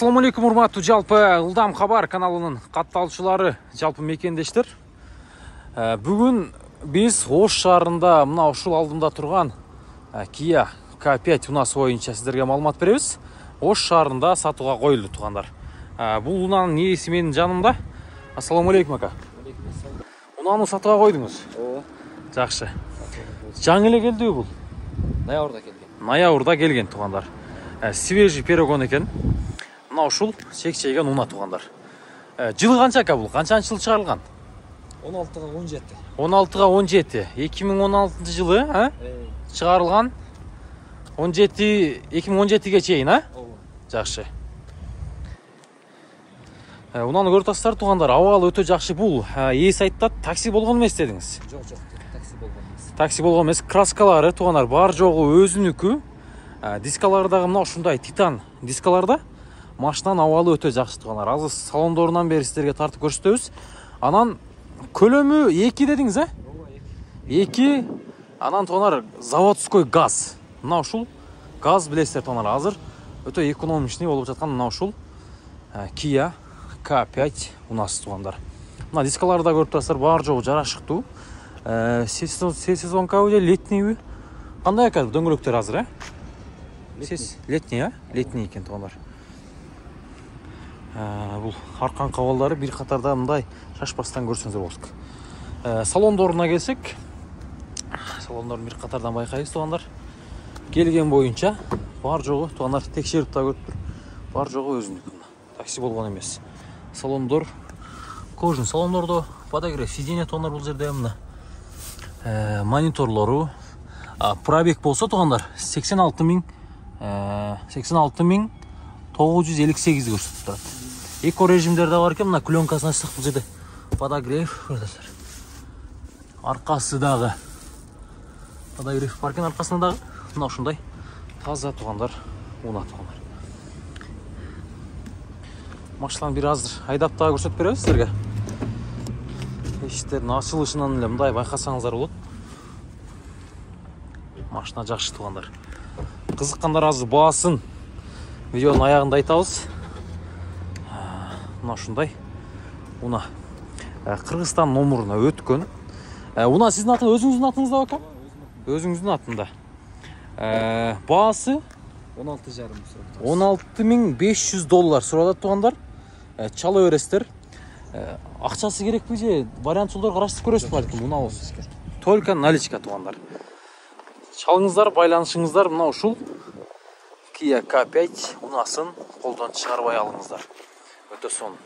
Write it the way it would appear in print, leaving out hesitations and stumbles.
Ассаламу алейкум, урматтуу жалпы Ылдам Хабар каналынын катталчылары, жалпы мекендештер. Бүгүн биз Ош шаарында мына ушул алдымда турган Kia K5 унасы боюнча сиздерге маалымат беребиз. Ош шаарында сатууга коюлду туугандар. Бул унаанын ээси менин жанымда. Ассаламу алейкум ака. Унааны сатууга койдуңуз? Ооба. Жакшы. Жаңы эле келдиби бул? Ноябрда келген. Ноябрда келген туугандар. Свежий перегон экен. Мына ушул чек-чейген уна туугандар. Жылы канча ака бул? Канчанчы жыл чыгарылган? 16-га 17. 16-га 17. 2016 жылы, чыгарылган. 2017-ге чейин, Ооба. Жакшы. Унаны көрүп атасыздар туугандар, абалы өтө жакшы. Бул ээси айтат, такси болгон эмес дедиңиз. Жок, такси болгон эмес. Такси болгон эмес, краскалары туугандар бар жогу өзүнүкү. Дискалары дагы мына ушундай титан дискаларда. Машинанын абалы өтө жакшы туугандар. Азыр салондорунан бери сиздерге тартып көрсөтөбүз. Анан көлөмү 2 дедиңиз, Ооба, 2. Анан туугандар заводской газ. Мына ушул газ билесиздер туугандар. Азыр өтө экономичный болуп жаткан мына ушул Kia K5 унасы туугандар. Мына дискаларды да көрүп турасыздар, бар жогу жарашыктуу. Сезонка же летнийби? Кандай ака дөңгөлөктөр азыр, Летний, Летний экен туугандар. Бул аркан кабалдары бир катарда мындай шашпастан көрсөңүздөр болот. Салондоруна келсек, салондорун бир катардан байкайбыз туугандар. Келген боюнча бар жогу туугандар текшерип да көрүп тур. Бар жогу өзүнүкү. Такси болгон эмес. Салондор кожун салондордо подогрев сиденье туугандар бул жерде мына. Мониторлору, пробег болсо туугандар 86.958 көрсөтүп турат. Эко режимдерде бар экен, мына пленкасын ачсак бул жерде подогрев көрсөтөт. Аркасы дагы подогрев бар экен, аркасында дагы мына ушундай таза туугандар, уна туугандар. Машинаны бир азыр айдап дагы көрсөтүп беребиз сиздерге. Эшиктердин ачылышынан эле мындай байкасаңыздар болот. Машина жакшы туугандар. Кызыккандар азыр баасын видеонун аягында айтабыз. Мына ушундай уна Кыргызстан номуруна өткөн. Уна сиздин атыңыз, өзүңүздүн атыңызда ака? Өзүңүздүн атында. Баасы 16,5 $16,500 суралат туугандар. Чала бересиздер. Акчасы керекпи же вариант жолдор караштырып көрөсүз балким? Уна болсун. Только наличка туугандар. Чалыңыздар, байланышыңыздар мына ушул Kia K5 унасын колдон чыгарбай алыңыздар. Өтө сонун.